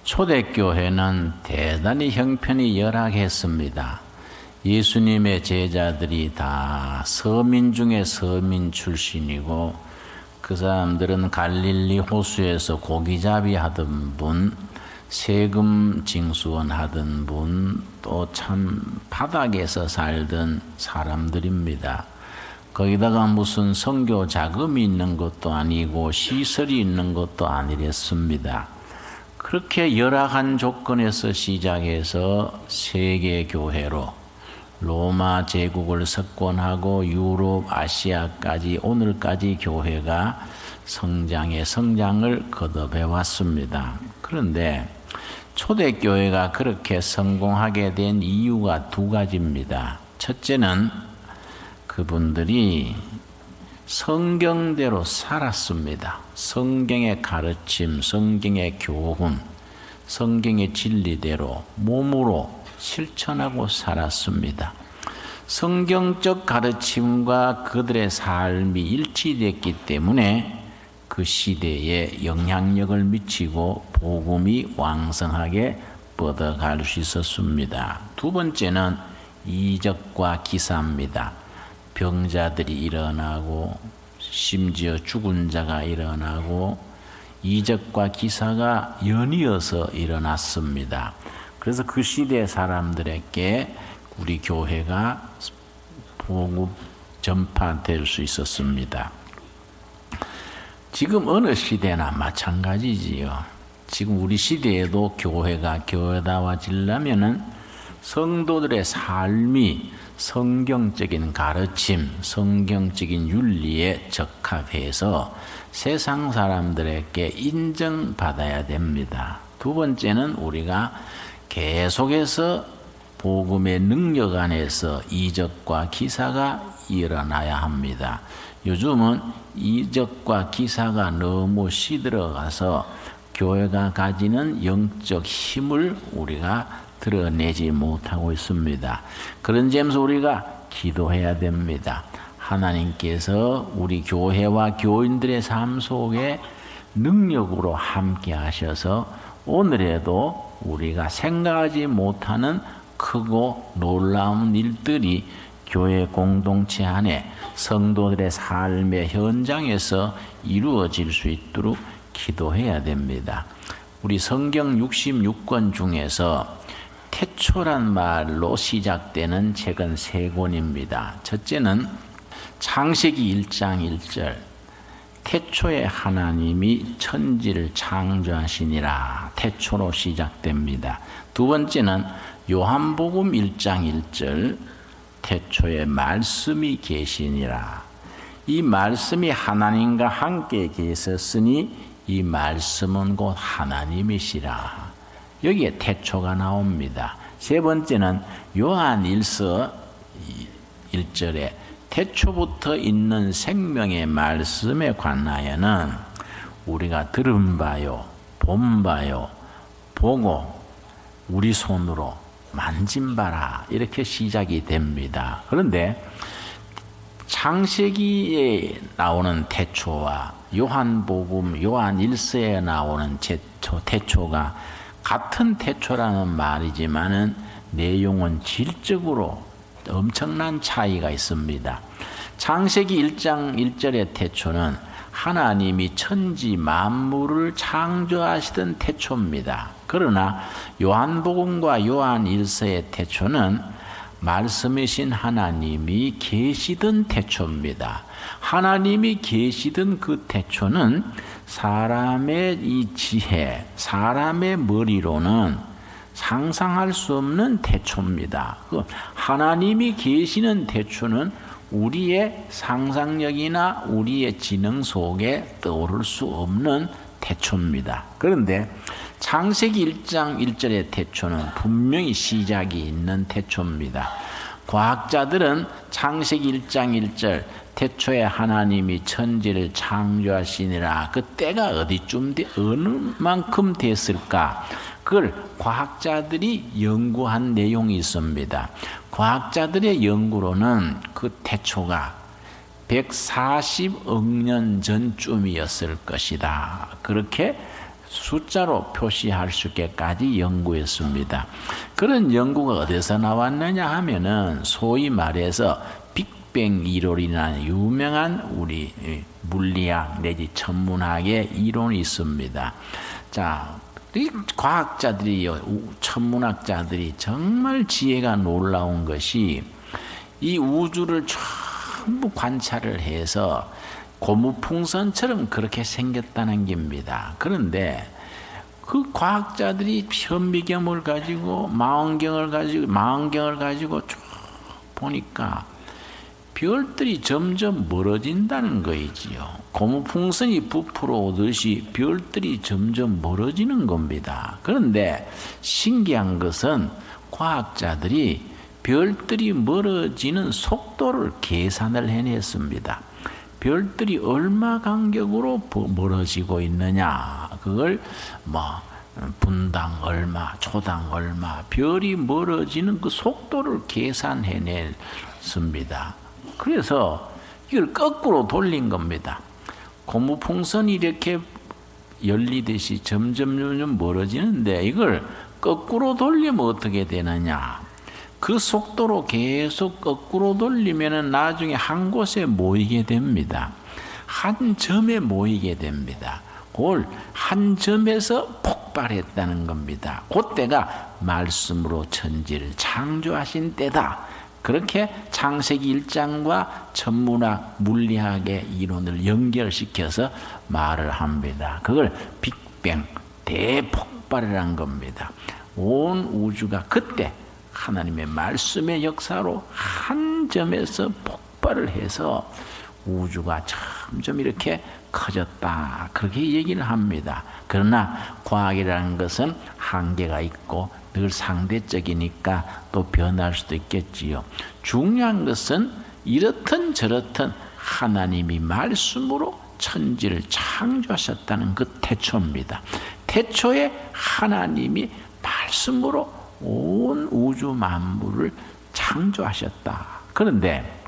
초대교회는 대단히 형편이 열악했습니다. 예수님의 제자들이 다 서민 중에 서민 출신이고 그 사람들은 갈릴리 호수에서 고기잡이 하던 분, 세금 징수원 하던 분, 또 참 바닥에서 살던 사람들입니다. 거기다가 무슨 선교 자금이 있는 것도 아니고 시설이 있는 것도 아니랬습니다. 그렇게 열악한 조건에서 시작해서 세계교회로 로마 제국을 석권하고 유럽, 아시아까지 오늘까지 교회가 성장의 성장을 거듭해 왔습니다. 그런데 초대교회가 그렇게 성공하게 된 이유가 두 가지입니다. 첫째는 그분들이 성경대로 살았습니다. 성경의 가르침, 성경의 교훈, 성경의 진리대로 몸으로 실천하고 살았습니다. 성경적 가르침과 그들의 삶이 일치됐기 때문에 그 시대에 영향력을 미치고 복음이 왕성하게 뻗어갈 수 있었습니다. 두 번째는 이적과 기사입니다. 병자들이 일어나고 심지어 죽은 자가 일어나고 이적과 기사가 연이어서 일어났습니다. 그래서 그 시대 사람들에게 우리 교회가 복음 전파될 수 있었습니다. 지금 어느 시대나 마찬가지지요. 지금 우리 시대에도 교회가 교회다워지려면은 성도들의 삶이 성경적인 가르침, 성경적인 윤리에 적합해서 세상 사람들에게 인정받아야 됩니다. 두 번째는 우리가 계속해서 복음의 능력 안에서 이적과 기사가 일어나야 합니다. 요즘은 이적과 기사가 너무 시들어가서 교회가 가지는 영적 힘을 우리가 드러내지 못하고 있습니다. 그런 점에서 우리가 기도해야 됩니다. 하나님께서 우리 교회와 교인들의 삶 속에 능력으로 함께 하셔서 오늘에도 우리가 생각하지 못하는 크고 놀라운 일들이 교회 공동체 안에 성도들의 삶의 현장에서 이루어질 수 있도록 기도해야 됩니다. 우리 성경 66권 중에서 태초란 말로 시작되는 책은 세 권입니다. 첫째는 창세기 1장 1절 태초에 하나님이 천지를 창조하시니라 태초로 시작됩니다. 두 번째는 요한복음 1장 1절 태초에 말씀이 계시니라 이 말씀이 하나님과 함께 계셨으니 이 말씀은 곧 하나님이시라 여기에 태초가 나옵니다. 세 번째는 요한 1서 1절에 태초부터 있는 생명의 말씀에 관하여는 우리가 들은 바요, 본 바요, 보고 우리 손으로 만진 바라 이렇게 시작이 됩니다. 그런데 창세기에 나오는 태초와 요한복음, 요한 1서에 나오는 태초가 같은 태초라는 말이지만은 내용은 질적으로 엄청난 차이가 있습니다. 창세기 1장 1절의 태초는 하나님이 천지 만물을 창조하시던 태초입니다. 그러나 요한복음과 요한 1서의 태초는 말씀이신 하나님이 계시던 태초입니다. 하나님이 계시던 그 태초는 사람의 이 지혜, 사람의 머리로는 상상할 수 없는 태초입니다. 하나님이 계시는 태초는 우리의 상상력이나 우리의 지능 속에 떠오를 수 없는 태초입니다. 그런데 창세기 1장 1절의 태초는 분명히 시작이 있는 태초입니다. 과학자들은 창세기 1장 1절 태초에 하나님이 천지를 창조하시니라 그 때가 어디쯤 어느 만큼 됐을까 그걸 과학자들이 연구한 내용이 있습니다. 과학자들의 연구로는 그 태초가 140억 년 전쯤이었을 것이다. 그렇게 숫자로 표시할 수 있게까지 연구했습니다. 그런 연구가 어디서 나왔느냐 하면은 소위 말해서 빅뱅 이론이라는 유명한 우리 물리학 내지 천문학의 이론이 있습니다. 자, 이 과학자들이, 천문학자들이 정말 지혜가 놀라운 것이 이 우주를 전부 관찰을 해서 고무풍선처럼 그렇게 생겼다는 겁니다. 그런데 그 과학자들이 현미경을 가지고 망원경을 가지고 쭉 보니까 별들이 점점 멀어진다는 거이지요. 고무풍선이 부풀어 오듯이 별들이 점점 멀어지는 겁니다. 그런데 신기한 것은 과학자들이 별들이 멀어지는 속도를 계산을 해냈습니다. 별들이 얼마 간격으로 멀어지고 있느냐, 그걸 분당 얼마, 초당 얼마, 별이 멀어지는 그 속도를 계산해냈습니다. 그래서 이걸 거꾸로 돌린 겁니다. 고무풍선이 이렇게 열리듯이 점점 멀어지는데 이걸 거꾸로 돌리면 어떻게 되느냐? 그 속도로 계속 거꾸로 돌리면 나중에 한 곳에 모이게 됩니다. 한 점에 모이게 됩니다. 그걸 한 점에서 폭발했다는 겁니다. 그때가 말씀으로 천지를 창조하신 때다. 그렇게 창세기 1장과 천문학, 물리학의 이론을 연결시켜서 말을 합니다. 그걸 빅뱅, 대폭발이라는 겁니다. 온 우주가 그때 하나님의 말씀의 역사로 한 점에서 폭발을 해서 우주가 점점 이렇게 커졌다. 그렇게 얘기를 합니다. 그러나 과학이라는 것은 한계가 있고 늘 상대적이니까 또 변할 수도 있겠지요. 중요한 것은 이렇든 저렇든 하나님이 말씀으로 천지를 창조하셨다는 그 태초입니다. 태초에 하나님이 말씀으로 온 우주 만물을 창조하셨다. 그런데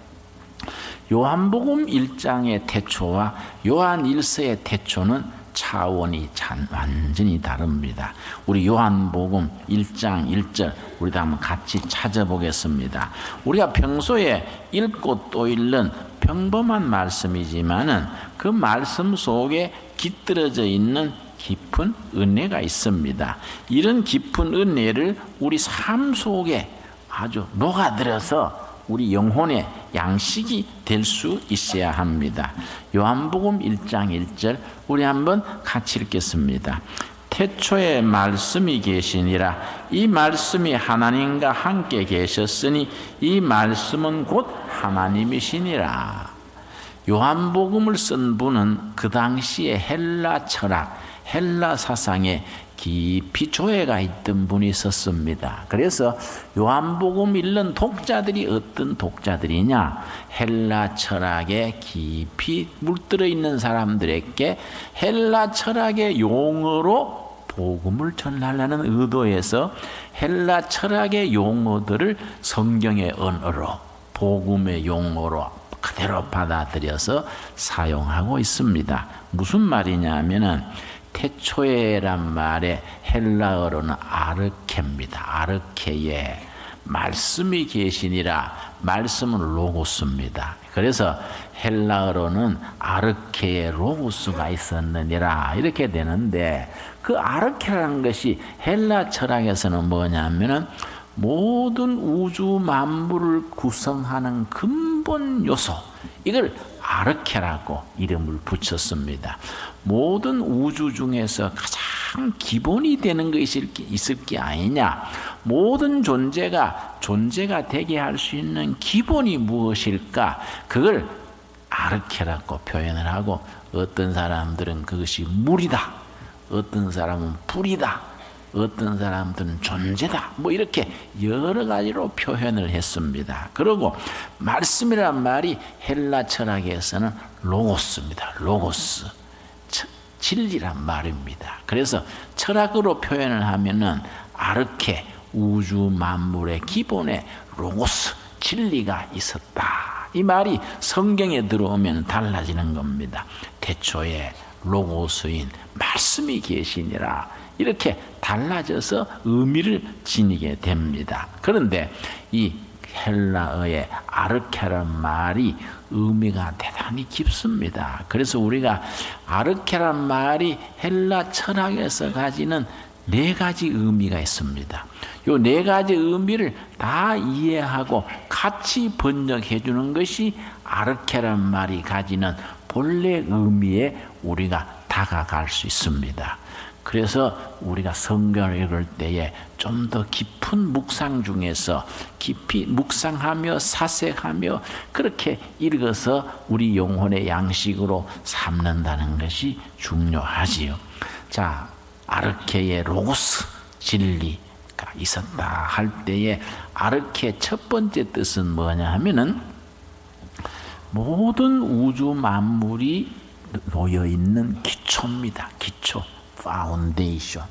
요한복음 1장의 태초와 요한 1서의 태초는 차원이 완전히 다릅니다. 우리 요한복음 1장 1절 우리도 한번 같이 찾아보겠습니다. 우리가 평소에 읽고 또 읽는 평범한 말씀이지만은 그 말씀 속에 깃들어져 있는 깊은 은혜가 있습니다. 이런 깊은 은혜를 우리 삶 속에 아주 녹아들어서 우리 영혼의 양식이 될 수 있어야 합니다. 요한복음 1장 1절 우리 한번 같이 읽겠습니다. 태초에 말씀이 계시니라. 이 말씀이 하나님과 함께 계셨으니 이 말씀은 곧 하나님이시니라. 요한복음을 쓴 분은 그 당시에 헬라 철학, 헬라 사상에 깊이 조예가 있던 분이 있었습니다. 그래서 요한복음 읽는 독자들이 어떤 독자들이냐? 헬라 철학에 깊이 물들어 있는 사람들에게 헬라 철학의 용어로 복음을 전하려는 의도에서 헬라 철학의 용어들을 성경의 언어로, 복음의 용어로 그대로 받아들여서 사용하고 있습니다. 무슨 말이냐 하면은 태초에란 말의 헬라어로는 아르케입니다. 아르케에 말씀이 계시니라. 말씀은 로고스입니다. 그래서 헬라어로는 아르케에 로고스가 있었느니라 이렇게 되는데 그 아르케라는 것이 헬라 철학에서는 뭐냐면은 모든 우주 만물을 구성하는 근본 요소, 이걸 아르케라고 이름을 붙였습니다. 모든 우주 중에서 가장 기본이 되는 것이 있을 게 아니냐. 모든 존재가 되게 할 수 있는 기본이 무엇일까? 그걸 아르케라고 표현을 하고, 어떤 사람들은 그것이 물이다, 어떤 사람은 불이다, 어떤 사람들은 존재다, 뭐 이렇게 여러 가지로 표현을 했습니다. 그리고 말씀이란 말이 헬라 철학에서는 로고스입니다. 로고스, 진리란 말입니다. 그래서 철학으로 표현을 하면은 아르케, 우주 만물의 기본에 로고스, 진리가 있었다. 이 말이 성경에 들어오면 달라지는 겁니다. 태초에 로고스인 말씀이 계시니라. 이렇게 달라져서 의미를 지니게 됩니다. 그런데 이 헬라어의 아르케라는 말이 의미가 대단히 깊습니다. 그래서 우리가 아르케라는 말이 헬라 철학에서 가지는 4가지 의미가 있습니다. 이 4가지 의미를 다 이해하고 같이 번역해 주는 것이 아르케라는 말이 가지는 본래 의미에 우리가 다가갈 수 있습니다. 그래서 우리가 성경을 읽을 때에 좀 더 깊은 묵상 중에서 깊이 묵상하며 사색하며 그렇게 읽어서 우리 영혼의 양식으로 삼는다는 것이 중요하지요. 자, 아르케의 로고스, 진리가 있었다 할 때에 아르케 첫 번째 뜻은 뭐냐 하면은 모든 우주 만물이 놓여 있는 기초입니다. 기초, 파운데이션.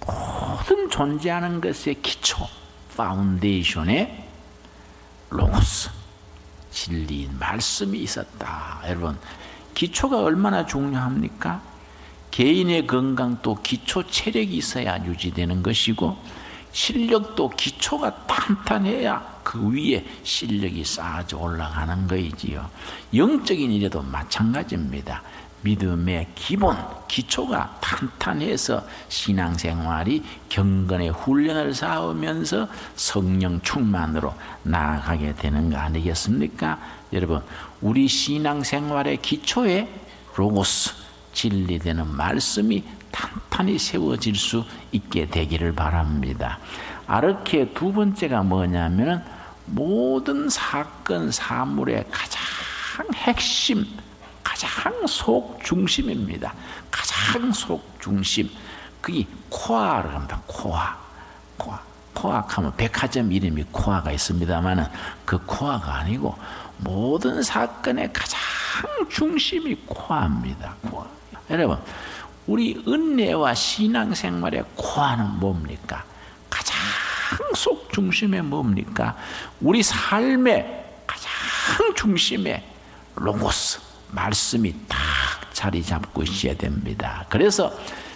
모든 존재하는 것의 기초, 파운데이션에 로고스, 진리인 말씀이 있었다. 여러분, 기초가 얼마나 중요합니까? 개인의 건강도 기초 체력이 있어야 유지되는 것이고, 실력도 기초가 탄탄해야 그 위에 실력이 쌓아져 올라가는 것이지요. 영적인 일에도 마찬가지입니다. 믿음의 기본, 기초가 탄탄해서 신앙생활이 경건의 훈련을 쌓으면서 성령 충만으로 나아가게 되는 거 아니겠습니까? 여러분, 우리 신앙생활의 기초에 로고스, 진리되는 말씀이 탄탄히 세워질 수 있게 되기를 바랍니다. 아르케 두 번째가 뭐냐면 모든 사건, 사물의 가장 핵심, 가장 속 중심입니다. 가장 속 중심. 그게 코아를 합니다. 코아. 코아하면 백화점 이름이 코아가 있습니다만은 그 코아가 아니고 모든 사건의 가장 중심이 코아입니다. 코아. 여러분, 우리 은혜와 신앙생활의 코아는 뭡니까? 가장 속 중심에 뭡니까? 우리 삶의 가장 중심에 로고스, 말씀이 딱 자리 잡고 있어야 됩니다. 그래서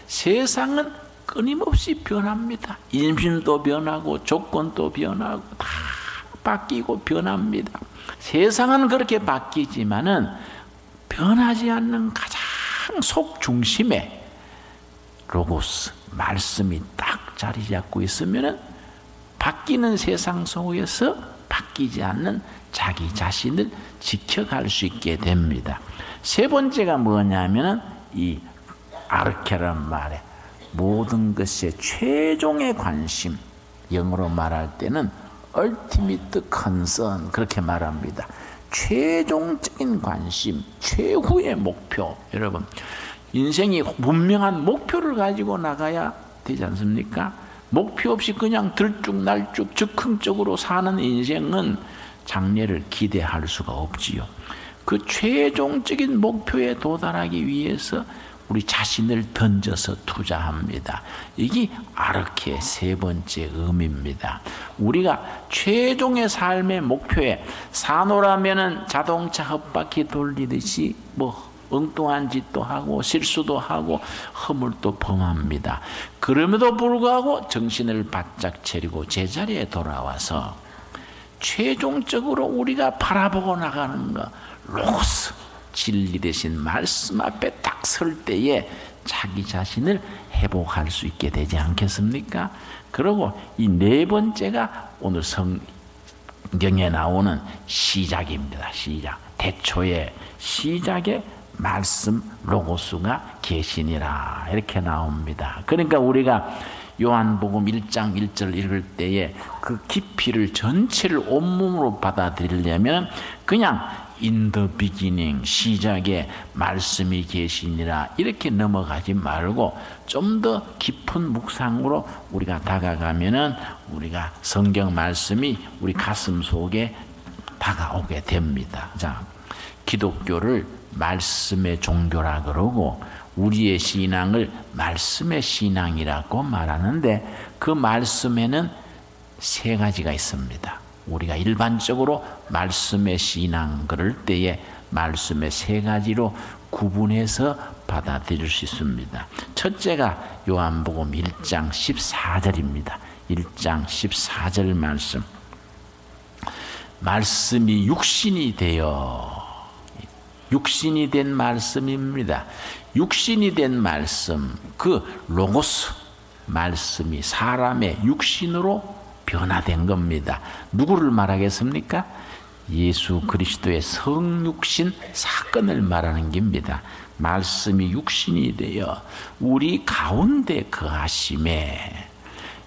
세상은 끊임없이 변합니다. 인심도 변하고 조건도 변하고 다 바뀌고 변합니다. 세상은 그렇게 바뀌지만은 변하지 않는 가장 속 중심에 로고스, 말씀이 딱 자리 잡고 있으면은 바뀌는 세상 속에서 바뀌지 않는 자기 자신을 지켜갈 수 있게 됩니다. 세 번째가 뭐냐면은 이 아르케라는 말에 모든 것의 최종의 관심, 영어로 말할 때는 ultimate concern 그렇게 말합니다. 최종적인 관심, 최후의 목표. 여러분, 인생이 분명한 목표를 가지고 나가야 되지 않습니까? 목표 없이 그냥 들쭉날쭉 즉흥적으로 사는 인생은 장래를 기대할 수가 없지요. 그 최종적인 목표에 도달하기 위해서 우리 자신을 던져서 투자합니다. 이게 아르케의 세 번째 의미입니다. 우리가 최종의 삶의 목표에 사노라면은 자동차 헛바퀴 돌리듯이 엉뚱한 짓도 하고 실수도 하고 허물도 범합니다. 그럼에도 불구하고 정신을 바짝 차리고 제자리에 돌아와서 최종적으로 우리가 바라보고 나가는 것, 로고스, 진리 대신 말씀 앞에 딱 설 때에 자기 자신을 회복할 수 있게 되지 않겠습니까? 그리고 이 네 번째가 오늘 성경에 나오는 시작입니다. 시작. 태초에 시작에 말씀 로고스가 계시니라 이렇게 나옵니다. 그러니까 우리가 요한복음 1장 1절 읽을 때에 그 깊이를 전체를 온몸으로 받아들이려면 그냥 in the beginning, 시작에 말씀이 계시니라 이렇게 넘어가지 말고 좀 더 깊은 묵상으로 우리가 다가가면은 우리가 성경 말씀이 우리 가슴 속에 다가오게 됩니다. 자, 기독교를 말씀의 종교라 그러고 우리의 신앙을 말씀의 신앙이라고 말하는데 그 말씀에는 세 가지가 있습니다. 우리가 일반적으로 말씀의 신앙 그럴 때에 말씀의 세 가지로 구분해서 받아들일 수 있습니다. 첫째가 요한복음 1장 14절입니다. 1장 14절 말씀. 말씀이 육신이 되어, 육신이 된 말씀입니다. 육신이 된 말씀, 그 로고스 말씀이 사람의 육신으로 변화된 겁니다. 누구를 말하겠습니까? 예수 그리스도의 성육신 사건을 말하는 겁니다. 말씀이 육신이 되어 우리 가운데 거하심에,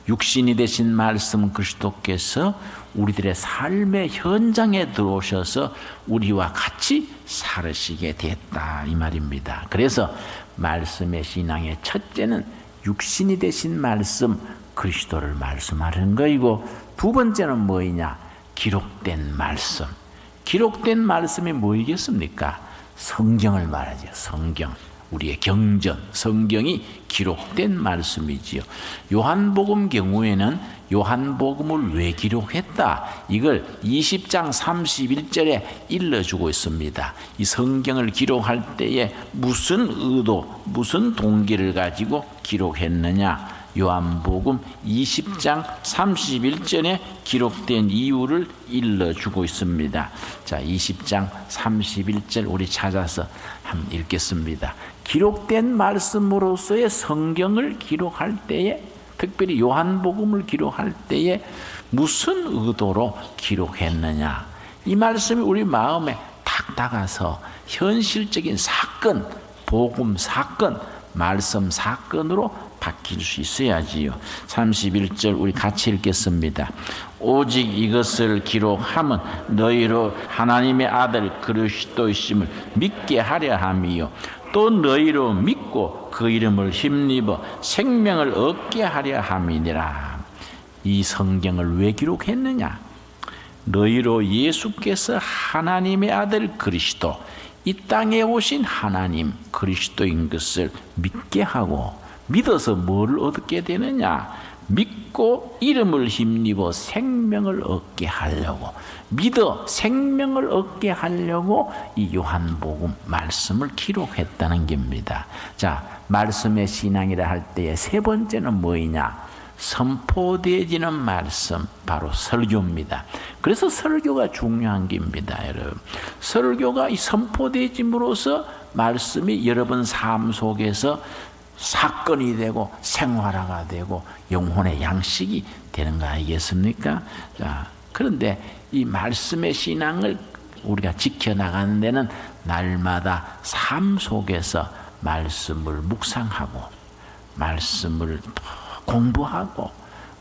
육신이 되신 말씀 그리스도께서 우리들의 삶의 현장에 들어오셔서 우리와 같이 살으시게 됐다, 이 말입니다. 그래서 말씀의 신앙의 첫째는 육신이 되신 말씀 그리스도를 말씀하는 거이고, 두 번째는 뭐이냐? 기록된 말씀. 기록된 말씀이 뭐이겠습니까? 성경을 말하죠. 성경. 우리의 경전, 성경이 기록된 말씀이지요. 요한복음 경우에는 요한복음을 왜 기록했다? 이걸 20장 31절에 일러주고 있습니다. 이 성경을 기록할 때에 무슨 의도, 무슨 동기를 가지고 기록했느냐? 요한복음 20장 31절에 기록된 이유를 일러주고 있습니다. 자, 20장 31절 우리 찾아서 한번 읽겠습니다. 기록된 말씀으로서의 성경을 기록할 때에, 특별히 요한복음을 기록할 때에 무슨 의도로 기록했느냐? 이 말씀이 우리 마음에 탁 다가서 현실적인 사건, 복음 사건, 말씀 사건으로 바뀔 수 있어야지요. 31절 우리 같이 읽겠습니다. 오직 이것을 기록함은 너희로 하나님의 아들 그리스도이심을 믿게 하려 함이요, 또 너희로 믿고 그 이름을 힘입어 생명을 얻게 하려 함이니라. 이 성경을 왜 기록했느냐? 너희로 예수께서 하나님의 아들 그리스도, 이 땅에 오신 하나님 그리스도인 것을 믿게 하고, 믿어서 뭘 얻게 되느냐? 믿고 이름을 힘입어 생명을 얻게 하려고, 믿어 생명을 얻게 하려고 이 요한복음 말씀을 기록했다는 겁니다. 자, 말씀의 신앙이라 할 때의 세 번째는 뭐이냐? 선포되어지는 말씀, 바로 설교입니다. 그래서 설교가 중요한 겁니다, 여러분. 설교가 이 선포되어짐으로써 말씀이 여러분 삶 속에서 사건이 되고 생활화가 되고 영혼의 양식이 되는 거 아니겠습니까? 자, 그런데 이 말씀의 신앙을 우리가 지켜나가는 데는 날마다 삶 속에서 말씀을 묵상하고, 말씀을 공부하고,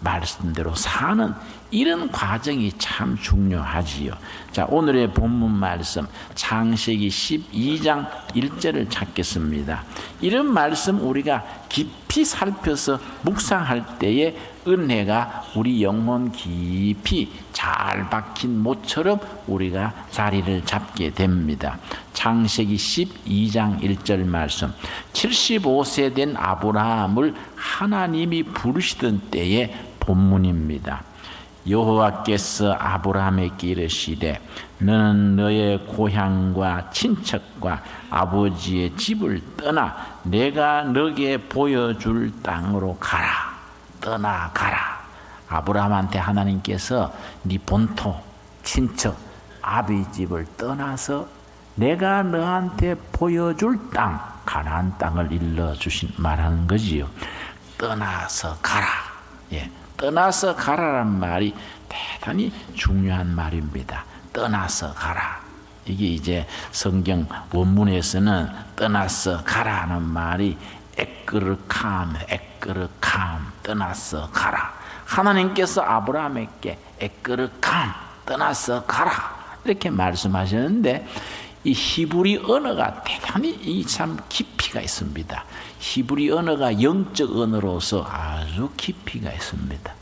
말씀대로 사는 이런 과정이 참 중요하지요. 자, 오늘의 본문 말씀 창세기 12장 1절을 찾겠습니다. 이런 말씀 우리가 깊이 살펴서 묵상할 때에 은혜가 우리 영혼 깊이 잘 박힌 못처럼 우리가 자리를 잡게 됩니다. 창세기 12장 1절 말씀. 75세 된 아브라함을 하나님이 부르시던 때의 본문입니다. 여호와께서 아브라함에게 이르시되 너는 너의 고향과 친척과 아버지의 집을 떠나 내가 너게 보여줄 땅으로 가라. 떠나가라. 아브라함한테 하나님께서 네 본토, 친척, 아비 집을 떠나서 내가 너한테 보여줄 땅, 가나안 땅을 일러주신 말하는 거지요. 떠나서 가라. 예. 떠나서 가라란 말이 대단히 중요한 말입니다. 떠나서 가라. 이게 이제 성경 원문에서는 떠나서 가라는 말이 에끄르캄, 떠나서 가라. 하나님께서 아브라함에게 에끄르캄, 떠나서 가라 이렇게 말씀하셨는데, 이 히브리 언어가 대단히 참 깊이가 있습니다. 히브리 언어가 영적 언어로서 아주 깊이가 있습니다.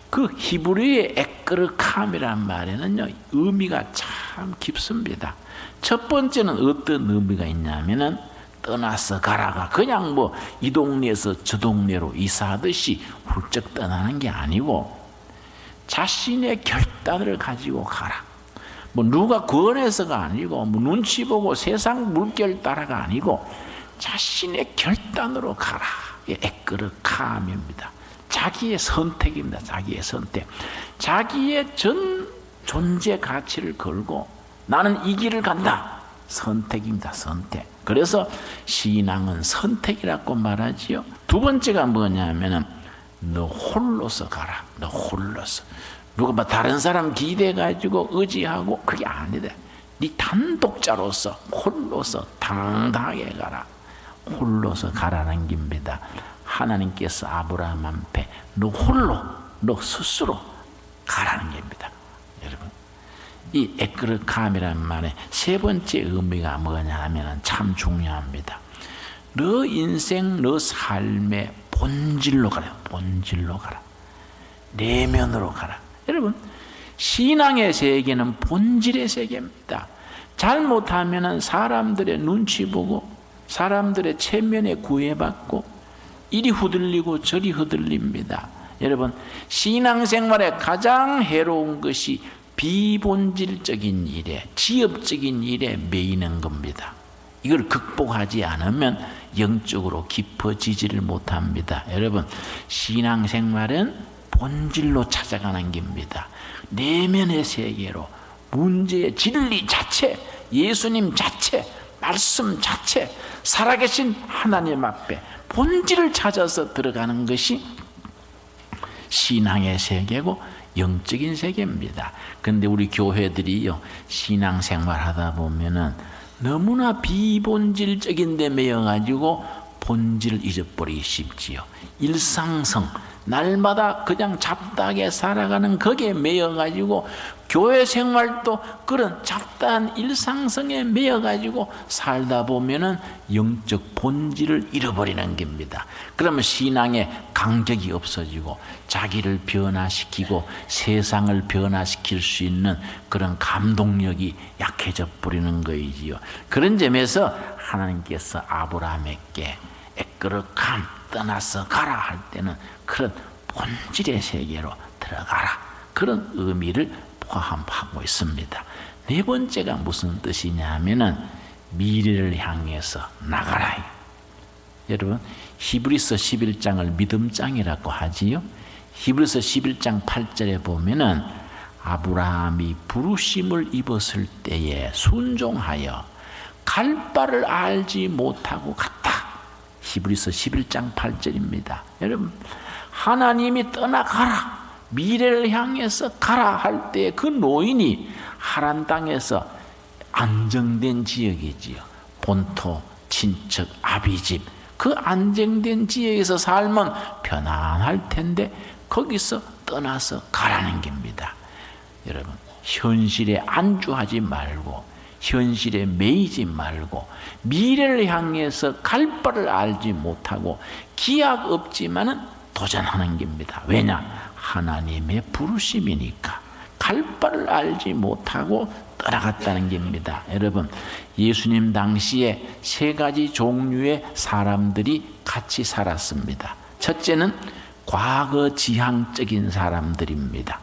그 히브리의 에끄르캄이란 말에는요, 의미가 참 깊습니다. 첫 번째는 어떤 의미가 있냐면은, 떠나서 가라가 그냥 뭐 이 동네에서 저 동네로 이사하듯이 훌쩍 떠나는 게 아니고, 자신의 결단을 가지고 가라. 뭐 누가 권해서가 아니고, 뭐 눈치 보고 세상 물결 따라가 아니고, 자신의 결단으로 가라. 에끄르캄입니다. 자기의 선택입니다. 자기의 선택. 자기의 전 존재 가치를 걸고 나는 이 길을 간다. 선택입니다. 선택. 그래서 신앙은 선택이라고 말하지요. 두 번째가 뭐냐면은 너 홀로서 가라. 너 홀로서. 누가 뭐 다른 사람 기대가지고 의지하고 그게 아니다. 네 단독자로서 홀로서 당당하게 가라. 홀로서 가라는 겁니다. 하나님께서 아브라함 앞에 너 홀로 너 스스로 가라는 겁니다. 여러분, 이 에끄르캄이라는 말의 세 번째 의미가 뭐냐 하면 참 중요합니다. 너 인생 너 삶의 본질로 가라. 본질로 가라. 내면으로 가라. 여러분, 신앙의 세계는 본질의 세계입니다. 잘못하면 사람들의 눈치 보고 사람들의 체면에 구애받고 이리 흔들리고 저리 흔들립니다. 여러분, 신앙생활에 가장 해로운 것이 비본질적인 일에, 지엽적인 일에 매이는 겁니다. 이걸 극복하지 않으면 영적으로 깊어지지를 못합니다. 여러분, 신앙생활은 본질로 찾아가는 겁니다. 내면의 세계로 문제의 진리 자체, 예수님 자체, 말씀 자체, 살아계신 하나님 앞에 본질을 찾아서 들어가는 것이 신앙의 세계고 영적인 세계입니다. 그런데 우리 교회들이요, 신앙생활 하다 보면은 너무나 비본질적인 데 매여가지고 본질을 잊어버리기 쉽지요. 일상성, 날마다 그냥 잡다하게 살아가는 거기에 매여가지고 교회 생활도 그런 잡다한 일상성에 매여가지고 살다 보면은 영적 본질을 잃어버리는 겁니다. 그러면 신앙의 강적이 없어지고 자기를 변화시키고 세상을 변화시킬 수 있는 그런 감동력이 약해져 버리는 거이지요. 그런 점에서 하나님께서 아브라함에게 에끄르캄 떠나서 가라 할 때는 그런 본질의 세계로 들어가라, 그런 의미를 포함하고 있습니다. 네 번째가 무슨 뜻이냐 하면은 미래를 향해서 나가라. 여러분, 히브리서 11장을 믿음장이라고 하지요. 히브리서 11장 8절에 보면은 아브라함이 부르심을 입었을 때에 순종하여 갈 바를 알지 못하고 갔다. 히브리서 11장 8절입니다. 여러분, 하나님이 떠나가라, 미래를 향해서 가라 할 때 그 노인이 하란 땅에서 안정된 지역이지요. 본토, 친척, 아비집, 그 안정된 지역에서 살면 편안할 텐데 거기서 떠나서 가라는 겁니다. 여러분, 현실에 안주하지 말고 현실에 매이지 말고 미래를 향해서 갈 바를 알지 못하고 기약 없지만은 도전하는 겁니다. 왜냐? 하나님의 부르심이니까. 갈 바를 알지 못하고 떠나갔다는 겁니다. 여러분, 예수님 당시에 세 가지 종류의 사람들이 같이 살았습니다. 첫째는 과거 지향적인 사람들입니다.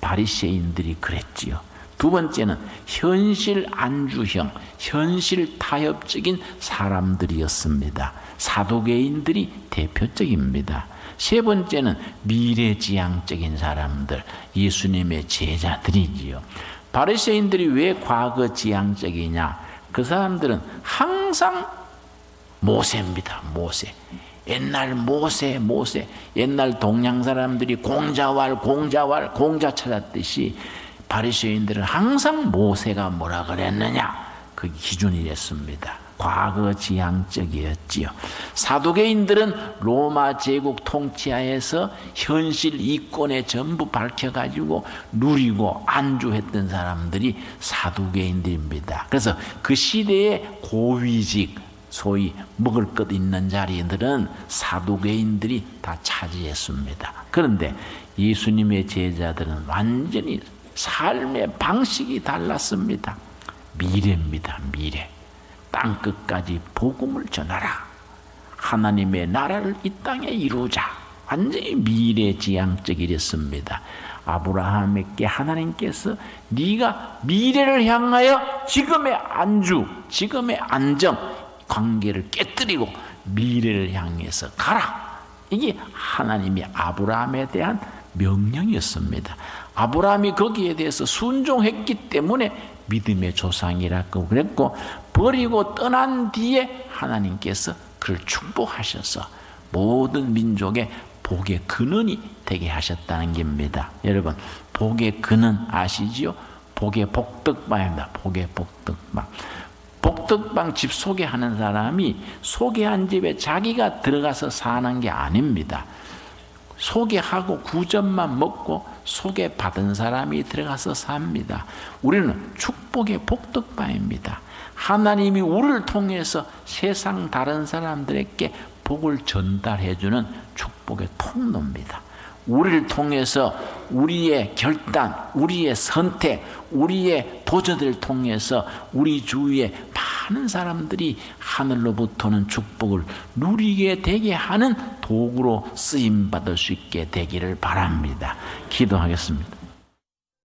바리새인들이 그랬지요. 두 번째는 현실 안주형, 현실 타협적인 사람들이었습니다. 사두개인들이 대표적입니다. 세 번째는 미래지향적인 사람들, 예수님의 제자들이지요. 바리새인들이 왜 과거지향적이냐? 그 사람들은 항상 모세입니다. 모세. 옛날 모세. 옛날 동양 사람들이 공자 찾았듯이 바리새인들은 항상 모세가 뭐라 그랬느냐? 그 기준이었습니다. 과거지향적이었지요. 사두개인들은 로마 제국 통치하에서 현실 이권에 전부 밝혀가지고 누리고 안주했던 사람들이 사두개인들입니다. 그래서 그 시대의 고위직, 소위 먹을 것 있는 자리들은 사두개인들이 다 차지했습니다. 그런데 예수님의 제자들은 완전히 삶의 방식이 달랐습니다. 미래입니다. 미래. 땅끝까지 복음을 전하라. 하나님의 나라를 이 땅에 이루자. 완전히 미래지향적이랬습니다. 아브라함에게 하나님께서 네가 미래를 향하여 지금의 안주, 지금의 안정, 관계를 깨뜨리고 미래를 향해서 가라. 이게 하나님이 아브라함에 대한 명령이었습니다. 아브라함이 거기에 대해서 순종했기 때문에 믿음의 조상이라고 그랬고, 버리고 떠난 뒤에 하나님께서 그를 축복하셔서 모든 민족의 복의 근원이 되게 하셨다는 겁니다. 여러분, 복의 근원 아시지요? 복의 복덕방입니다. 복의 복덕방. 복덕방 집 소개하는 사람이 소개한 집에 자기가 들어가서 사는 게 아닙니다. 소개하고 9점만 먹고 소개받은 사람이 들어가서 삽니다. 우리는 축복의 복덕방입니다. 하나님이 우리를 통해서 세상 다른 사람들에게 복을 전달해주는 축복의 통로입니다. 우리를 통해서 우리의 결단, 우리의 선택, 우리의 도전을 통해서 우리 주위에 많은 사람들이 하늘로부터는 축복을 누리게 되게 하는 도구로 쓰임받을 수 있게 되기를 바랍니다. 기도하겠습니다.